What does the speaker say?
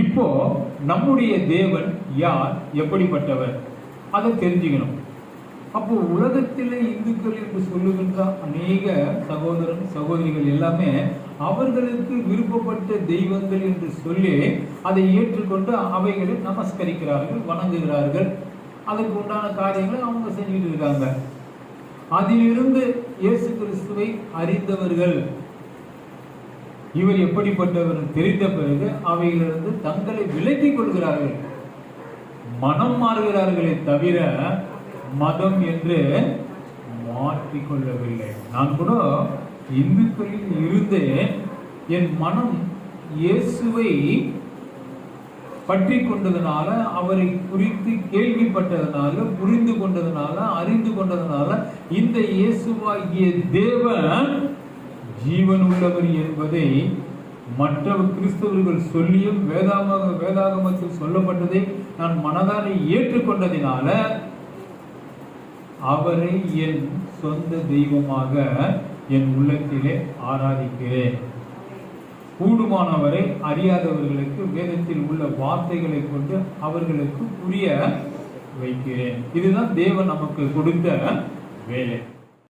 இப்போ நம்முடைய தேவன் யார், எப்படிப்பட்டவர், அதை தெரிஞ்சுக்கணும். அப்போ உலகத்தில் இந்துக்கள் என்று சொல்லுகின்ற அநேக சகோதரன் சகோதரிகள் எல்லாமே அவர்களுக்கு விருப்பப்பட்ட தெய்வங்கள் என்று சொல்லி அதை ஏற்றுக்கொண்டு அவைகளை நமஸ்கரிக்கிறார்கள், வணங்குகிறார்கள். அதுக்கு உண்டான காரியங்களை அவங்க செஞ்சுட்டு இருக்காங்க. அதிலிருந்து இயேசு கிறிஸ்துவை அறிந்தவர்கள், இவர் எப்படிப்பட்டவர் தெரிந்த பிறகு அவைகளிலிருந்து தங்களை விலக்கிக் கொள்கிறார்கள், மனம் மாறுகிறார்களே தவிர மதம் என்று மாற்றிக்கொள்ளவில்லை. நான் கூட இந்துக்களில் இருந்து என் மனம் இயேசுவை பற்றி கொண்டதுனால, அவரை குறித்து கேள்விப்பட்டதுனால, புரிந்து கொண்டதுனால, அறிந்து கொண்டதுனால, இந்த இயேசுவாகிய தேவன் ஜீவன் உள்ளவர் என்பதை மற்ற கிறிஸ்தவர்கள் சொல்லியும் வேதாகமத்தில் சொல்லப்பட்டதை நான் மனதார ஏற்றுக்கொண்டதினால அவரை என் சொந்த தெய்வமாக என் உள்ளத்திலே ஆராதிக்கிறேன். கூடுமானவரை அறியாதவர்களுக்கு வேதத்தில் உள்ள வார்த்தைகளை கொண்டு அவர்களுக்கு புரிய வைக்கிறேன். இதுதான் தேவன் நமக்கு கொடுத்த வேலை.